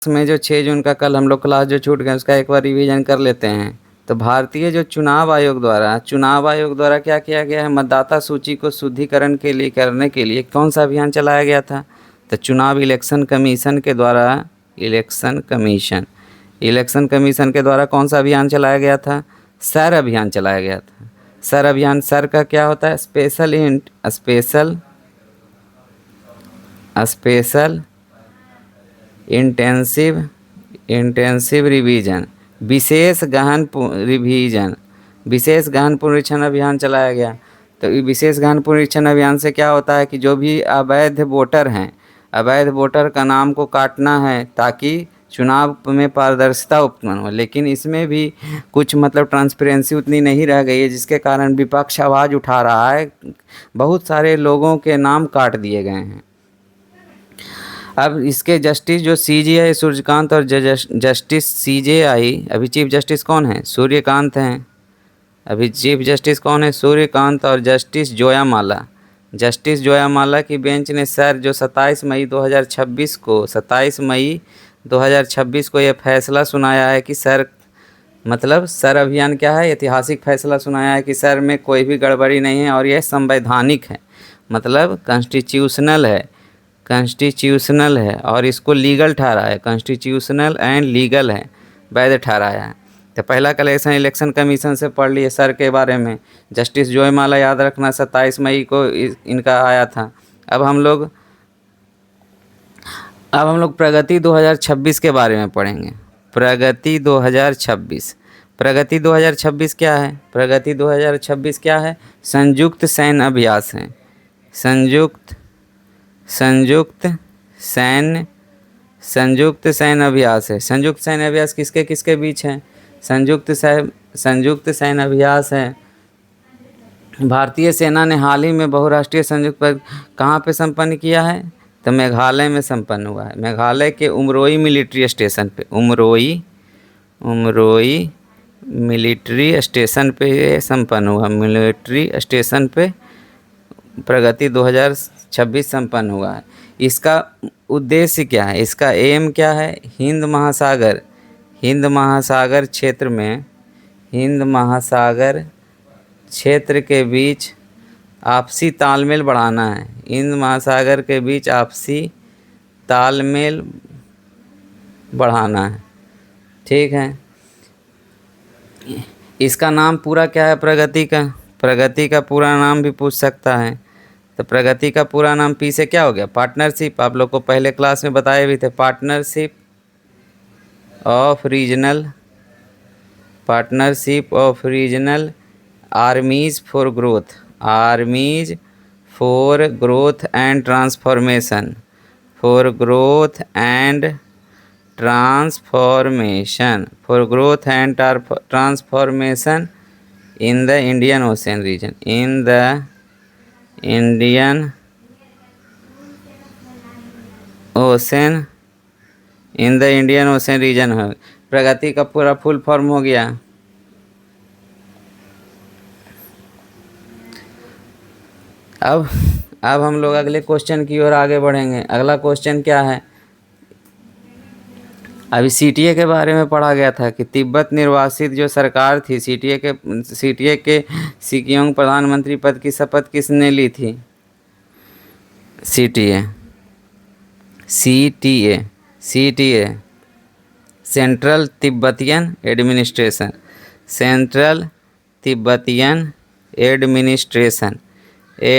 में जो 6 जून का कल हम लोग क्लास जो छूट गए उसका एक बार रिवीजन कर लेते हैं। तो भारतीय जो चुनाव आयोग द्वारा क्या किया गया है, मतदाता सूची को शुद्धिकरण के लिए करने के लिए कौन सा अभियान चलाया गया था? तो चुनाव इलेक्शन कमीशन के द्वारा इलेक्शन कमीशन के द्वारा कौन सा अभियान चलाया गया था? सर अभियान चलाया गया था। सर अभियान, सर का क्या होता है? स्पेशल इंटेंसिव रिवीजन, विशेष गहन पुनरीक्षण अभियान चलाया गया। तो ये विशेष गहन पुनरीक्षण अभियान से क्या होता है कि जो भी अवैध वोटर का नाम को काटना है ताकि चुनाव में पारदर्शिता उत्पन्न हो। लेकिन इसमें भी कुछ मतलब ट्रांसपेरेंसी उतनी नहीं रह गई है, जिसके कारण विपक्ष आवाज़ उठा रहा है, बहुत सारे लोगों के नाम काट दिए गए हैं। अब इसके जस्टिस जो CJI सूर्यकांत और जस्टिस CJI, अभी चीफ जस्टिस कौन है? सूर्यकांत हैं। अभी चीफ जस्टिस कौन है? सूर्यकांत और जस्टिस जोया माला की बेंच ने सर जो 27 मई 2026 को यह फैसला सुनाया है कि सर अभियान क्या है? ऐतिहासिक फैसला सुनाया है कि सर में कोई भी गड़बड़ी नहीं है और यह संवैधानिक है, मतलब कॉन्स्टिट्यूशनल है और इसको लीगल ठहराया है, कॉन्स्टिट्यूशनल एंड लीगल है, वैध ठहराया है। तो पहला कलेक्शन इलेक्शन कमीशन से पढ़ लिए सर के बारे में। जस्टिस जोयमाला याद रखना 27 मई को इनका आया था। अब हम लोग प्रगति 2026 के बारे में पढ़ेंगे। प्रगति 2026 क्या है? प्रगति 2026 क्या है? संयुक्त सैन्य अभ्यास है। संयुक्त सैन्य अभ्यास है। संयुक्त सैन्य अभ्यास किसके किसके बीच है? संयुक्त सैन्य अभ्यास है। भारतीय सेना ने हाल ही में बहुराष्ट्रीय संयुक्त पर कहाँ पे संपन्न किया है? तो मेघालय में संपन्न हुआ है। मेघालय के उमरोई मिलिट्री स्टेशन पे, उमरोई मिलिट्री स्टेशन पे ये संपन्न हुआ। मिलिट्री स्टेशन पे प्रगति 2026 संपन्न हुआ है। इसका उद्देश्य क्या है? इसका एम क्या है? हिंद महासागर क्षेत्र के बीच आपसी तालमेल बढ़ाना है। हिंद महासागर के बीच आपसी तालमेल बढ़ाना है, ठीक है। इसका नाम पूरा क्या है? प्रगति का पूरा नाम भी पूछ सकता है। तो प्रगति का पूरा नाम पी से क्या हो गया? पार्टनरशिप। आप लोग को पहले क्लास में बताए भी थे, partnership of regional armies for growth and transformation in the Indian ocean region है। प्रगति का पूरा फुल फॉर्म हो गया। अब हम लोग अगले क्वेश्चन की ओर आगे बढ़ेंगे। अगला क्वेश्चन क्या है? अभी CTA के बारे में पढ़ा गया था कि तिब्बत निर्वासित जो सरकार थी, CTA के सिकियोंग प्रधानमंत्री पद की शपथ किसने ली थी? CTA central Tibetan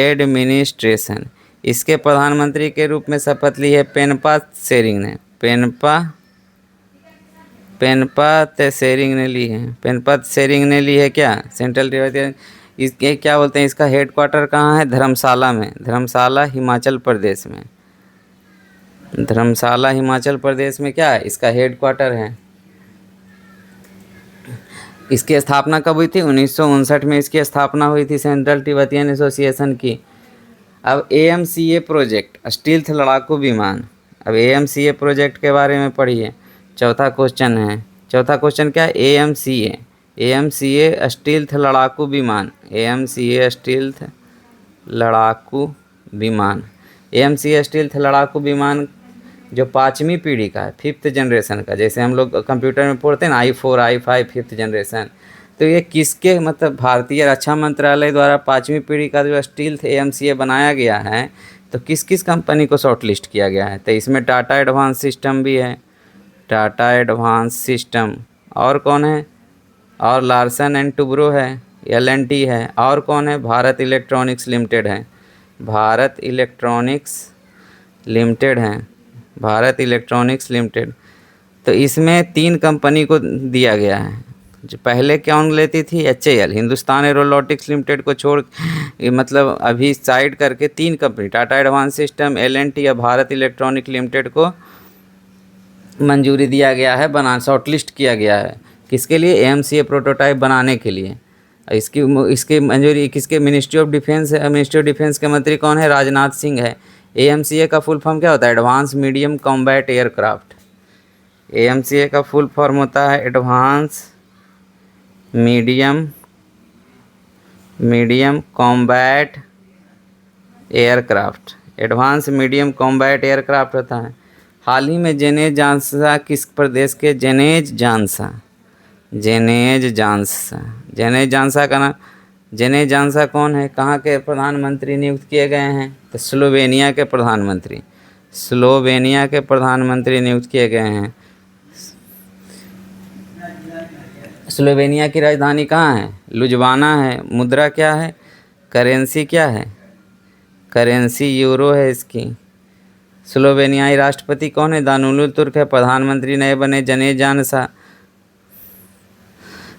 administration. इसके प्रधानमंत्री के रूप में शपथ ली है पेनपा त्सेरिंग ने पेनपा त्सेरिंग ने ली है क्या? Central Tibetan. इसके क्या बोलते हैं? इसका हेडक्वार्टर कहाँ है? धर्मशाला हिमाचल प्रदेश में क्या है? इसका हेडक्वार्टर है। इसकी स्थापना कब हुई थी? 1959 में इसकी स्थापना हुई थी, सेंट्रल तिब्बतियन एसोसिएशन की। अब AMCA प्रोजेक्ट, स्टील्थ लड़ाकू विमान। अब AMCA प्रोजेक्ट के बारे में पढ़िए। चौथा क्वेश्चन क्या है? AMCA स्टील्थ लड़ाकू विमान। AMCA स्टील्थ लड़ाकू विमान जो 5वीं पीढ़ी का है, 5th जनरेशन का, जैसे हम लोग कंप्यूटर में पढ़ते हैं ना i4 i5 5th जनरेशन, तो ये किसके मतलब भारतीय रक्षा मंत्रालय द्वारा 5वीं पीढ़ी का जो स्टील्थ AMCA बनाया गया है, तो किस किस कंपनी को शॉर्ट लिस्ट किया गया है? तो इसमें टाटा एडवांस सिस्टम भी है, टाटा एडवांस सिस्टम, और कौन है? और लार्सन एंड टुब्रो है, L&T है, और कौन है? भारत इलेक्ट्रॉनिक्स लिमिटेड है, भारत इलेक्ट्रॉनिक्स लिमिटेड है, भारत इलेक्ट्रॉनिक्स लिमिटेड। तो इसमें 3 कंपनी को दिया गया है। जो पहले कौन लेती थी? HAL, हिंदुस्तान एरोनॉटिक्स लिमिटेड को छोड़ मतलब अभी साइड करके 3 company, Tata advance system, L&T या भारत इलेक्ट्रॉनिक लिमिटेड को मंजूरी दिया गया है, शॉर्टलिस्ट किया गया है। किसके लिए? AMCA प्रोटोटाइप बनाने के लिए। इसकी मंजूरी किसके? मिनिस्ट्री ऑफ डिफेंस है। मिनिस्ट्री ऑफ डिफेंस के मंत्री कौन है? राजनाथ सिंह है। AMCA का फुल फॉर्म क्या होता है? Advance medium combat aircraft. AMCA का फुल फॉर्म होता है advance medium combat aircraft, advance medium combat aircraft होता है। हाल ही में जेनेज जानसा किस प्रदेश के? जेनेज जानसा का नाम, जेनेज जानसा कौन है? कहाँ के प्रधानमंत्री नियुक्त किए गए हैं? तो स्लोवेनिया के प्रधानमंत्री नियुक्त किए गए हैं। स्लोवेनिया की राजधानी कहाँ है? लुजवाना है। मुद्रा क्या है? करेंसी क्या है? करेंसी यूरो है इसकी। स्लोवेनियाई राष्ट्रपति कौन है? दानुलु तुर्क है। प्रधानमंत्री नए बने जनेज जानसा।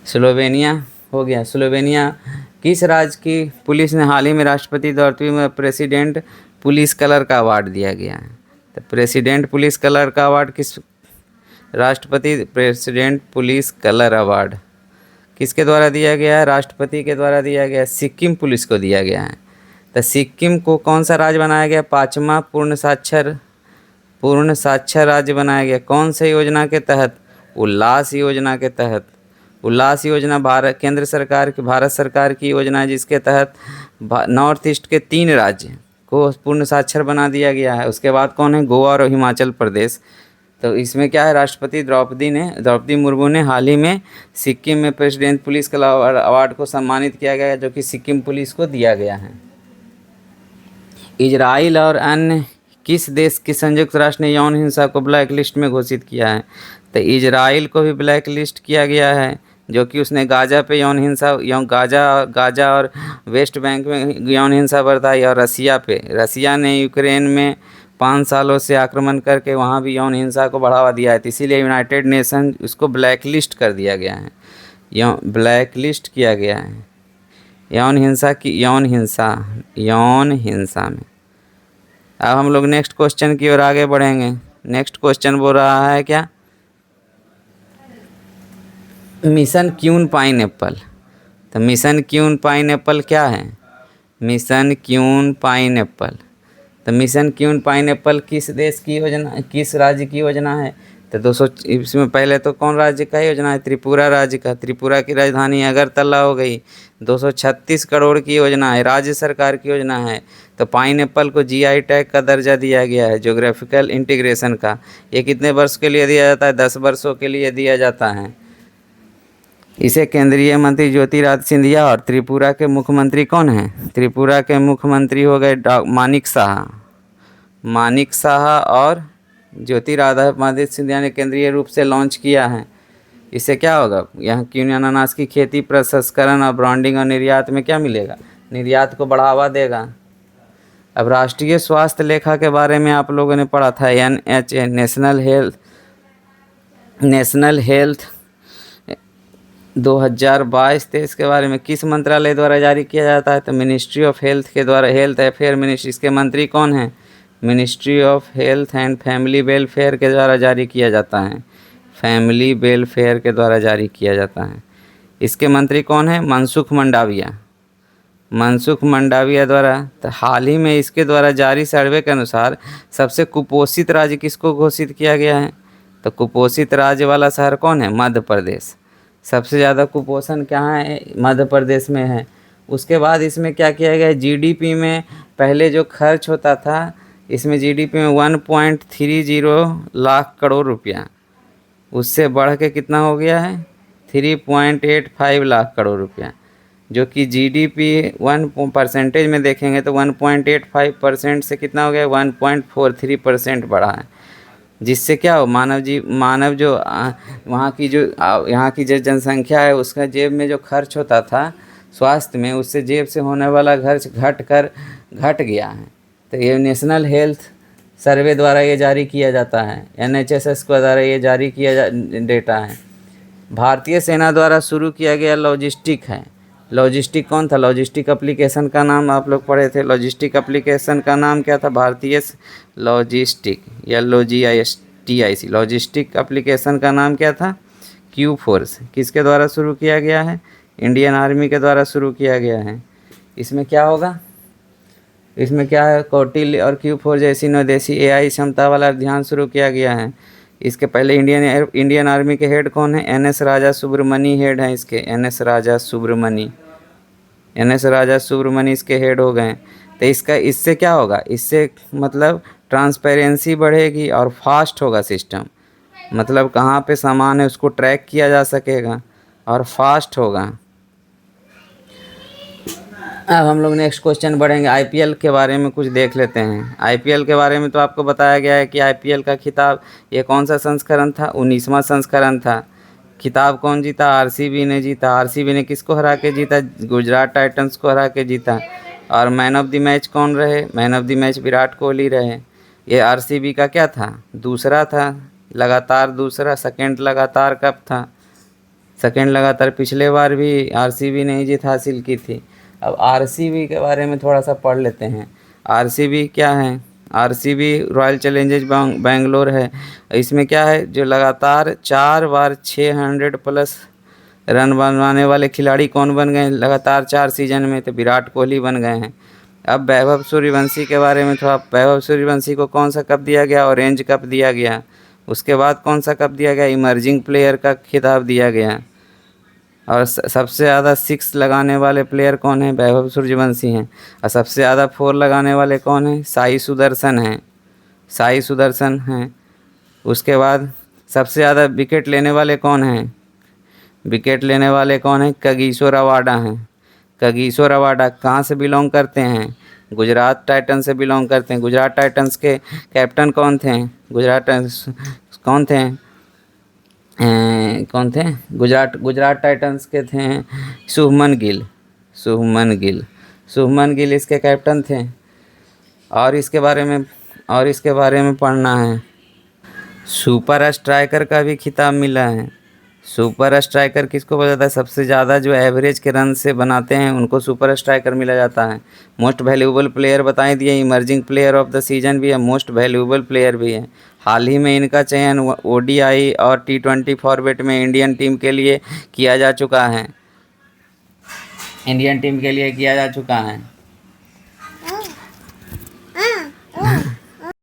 स्लोवेनिया हो गया। स्लोवेनिया किस राज्य की पुलिस ने हाल ही में राष्ट्रपति द्वारा में प्रेसिडेंट पुलिस कलर का अवार्ड दिया गया है? तो प्रेसिडेंट पुलिस कलर का अवार्ड किस राष्ट्रपति प्रेसिडेंट पुलिस कलर अवार्ड किसके द्वारा दिया गया है? राष्ट्रपति के द्वारा दिया गया है। सिक्किम पुलिस को दिया गया है। तो सिक्किम को कौन सा राज्य बनाया गया? 5वां पूर्ण साक्षर राज्य बनाया गया। कौन से योजना के तहत? उल्लास योजना के तहत। उल्लास योजना भारत सरकार की योजना है, जिसके तहत नॉर्थ ईस्ट के 3 राज्य को पूर्ण साक्षर बना दिया गया है। उसके बाद कौन है? गोवा और हिमाचल प्रदेश। तो इसमें क्या है? राष्ट्रपति द्रौपदी मुर्मू ने हाल ही में सिक्किम में प्रेसिडेंट पुलिस कलर अवार्ड को सम्मानित किया गया है, जो कि सिक्किम पुलिस को दिया गया है। इजराइल और अन्य किस देश की संयुक्त राष्ट्र ने यौन हिंसा को ब्लैक लिस्ट में घोषित किया है? तो इजराइल को भी ब्लैक लिस्ट किया गया है, जो कि उसने गाजा पे गाजा और वेस्ट बैंक में यौन हिंसा बरताई, और रसिया ने यूक्रेन में 5 सालों से आक्रमण करके वहाँ भी यौन हिंसा को बढ़ावा दिया है। तो इसीलिए यूनाइटेड नेशन उसको ब्लैक लिस्ट कर दिया गया है, ब्लैक लिस्ट किया गया है यौन हिंसा में। अब हम लोग नेक्स्ट क्वेश्चन की ओर आगे बढ़ेंगे। नेक्स्ट क्वेश्चन बोल रहा है क्या? Mission queen pineapple. तो मिशन क्यून पाइनएप्पल क्या है? Mission queen pineapple. तो मिशन क्यून पाइनएप्पल किस देश की योजना, किस राज्य की योजना है? तो 200 इसमें पहले तो कौन राज्य का योजना है? त्रिपुरा राज्य का। त्रिपुरा की राजधानी अगरतला हो गई। 236 करोड़ की योजना है, राज्य सरकार की योजना है। तो पाइनएप्पल को GI टैग का दर्जा दिया गया है, ज्योग्राफिकल इंटीग्रेशन का। ये कितने वर्ष के लिए दिया जाता है? 10 वर्षों के लिए दिया जाता है। इसे केंद्रीय मंत्री ज्योतिरादित्य सिंधिया और त्रिपुरा के मुख्यमंत्री कौन हैं? त्रिपुरा के मुख्यमंत्री हो गए मानिक शाह और ज्योतिरादित्य सिंधिया ने केंद्रीय रूप से लॉन्च किया है। इससे क्या होगा? यहाँ क्यून अनानास की खेती, प्रसंस्करण और ब्रांडिंग और निर्यात में क्या मिलेगा? निर्यात को बढ़ावा देगा। अब राष्ट्रीय स्वास्थ्य लेखा के बारे में आप लोगों ने पढ़ा था, NHA नेशनल हेल्थ 2022-23 के बारे में किस मंत्रालय द्वारा जारी किया जाता है? तो मिनिस्ट्री ऑफ हेल्थ के द्वारा, हेल्थ अफेयर मिनिस्ट्री। इसके मंत्री कौन हैं? Ministry of health and family welfare के द्वारा जारी किया जाता है, फैमिली वेलफेयर के द्वारा जारी किया जाता है। इसके मंत्री कौन है? मनसुख मंडाविया द्वारा। तो हाल ही में इसके द्वारा जारी सर्वे के अनुसार सबसे कुपोषित राज्य किसको घोषित किया गया है? तो कुपोषित राज्य वाला शहर कौन है? मध्य प्रदेश। सबसे ज़्यादा कुपोषण कहाँ है? मध्य प्रदेश में है। उसके बाद इसमें क्या किया गया है? GDP में पहले जो खर्च होता था इसमें जीडीपी में 1.30 लाख करोड़ रुपया, उससे बढ़ के कितना हो गया है 3.85 लाख करोड़ रुपया, जो कि जीडीपी 1% में देखेंगे तो 1.85% से कितना हो गया 1.43% बढ़ा है। जिससे क्या हो मानव जो वहाँ की जो यहाँ की जो जनसंख्या है उसका जेब में जो खर्च होता था स्वास्थ्य में, उससे जेब से होने वाला खर्च घट गया है। तो ये नेशनल हेल्थ सर्वे द्वारा ये जारी किया जाता है, NHS के द्वारा ये जारी किया डेटा है। भारतीय सेना द्वारा शुरू किया गया लॉजिस्टिक है। लॉजिस्टिक कौन था? लॉजिस्टिक एप्लीकेशन का नाम आप लोग पढ़े थे। लॉजिस्टिक एप्लीकेशन का नाम क्या था? भारतीय लॉजिस्टिक या LOGISTIC। लॉजिस्टिक एप्लीकेशन का नाम क्या था? Q force. किसके द्वारा शुरू किया गया है? इंडियन आर्मी के द्वारा शुरू किया गया है। इसमें क्या होगा? इसमें क्या है? कौटिल्य और क्यू फोर्स जैसी नवदेशी AI क्षमता वाला अभियान शुरू किया गया है। इसके पहले इंडियन आर्मी के हेड कौन है? NS राजा सुब्रमणी हेड हैं इसके। NS राजा सुब्रमणी इसके हेड हो गए। तो इससे क्या होगा? इससे मतलब ट्रांसपेरेंसी बढ़ेगी और फास्ट होगा सिस्टम, मतलब कहाँ पे सामान है उसको ट्रैक किया जा सकेगा और फास्ट होगा। अब हम लोग नेक्स्ट क्वेश्चन बढ़ेंगे। IPL के बारे में कुछ देख लेते हैं। IPL के बारे में तो आपको बताया गया है कि IPL का खिताब ये कौन सा संस्करण था? 19वां संस्करण था। खिताब कौन जीता? RCB ने जीता। RCB ने किसको हरा के जीता? गुजरात टाइटंस को हरा के जीता। और मैन ऑफ द मैच कौन रहे? Man of the match Virat Kohli रहे। ये RCB का क्या था? दूसरा था, लगातार दूसरा, सेकेंड लगातार कप था। सेकेंड लगातार पिछले बार भी RCB ने ही जीत हासिल की थी। अब RCB के बारे में थोड़ा सा पढ़ लेते हैं। RCB क्या है? RCB रॉयल चैलेंजर्स बेंगलोर है। इसमें क्या है? जो लगातार 4 बार 600+ रन बनवाने वाले खिलाड़ी कौन बन गए लगातार 4 सीजन में? तो विराट कोहली बन गए हैं। अब वैभव सूर्यवंशी के बारे में थोड़ा। वैभव सूर्यवंशी को कौन सा कप दिया गया? ऑरेंज कप दिया गया। उसके बाद कौन सा कप दिया गया? इमर्जिंग प्लेयर का खिताब दिया गया। और सबसे ज़्यादा 6 लगाने वाले प्लेयर कौन है? वैभव सूर्यवंशी हैं। और सबसे ज़्यादा 4 लगाने वाले कौन हैं? साई सुदर्शन हैं। उसके बाद सबसे ज़्यादा विकेट लेने वाले कौन हैं? कगिसो रबाडा हैं। कगिसो रबाडा कहाँ से बिलोंग करते हैं? गुजरात टाइटंस से बिलोंग करते हैं। गुजरात टाइटंस के कैप्टन कौन थे? कौन थे? गुजरात टाइटंस के थे शुभमन गिल इसके कैप्टन थे। और इसके बारे में पढ़ना है। सुपर स्ट्राइकर का भी खिताब मिला है। सुपर स्ट्राइकर किसको बोला जाता है? सबसे ज़्यादा जो एवरेज के रन से बनाते हैं उनको सुपर स्ट्राइकर मिला जाता है। मोस्ट वैल्यूएबल प्लेयर बताए दिए। Emerging player of the season भी है, मोस्ट वैल्यूएबल प्लेयर भी है। हाल ही में इनका चयन ODI और T20 फॉर्मेट में इंडियन टीम के लिए किया जा चुका है।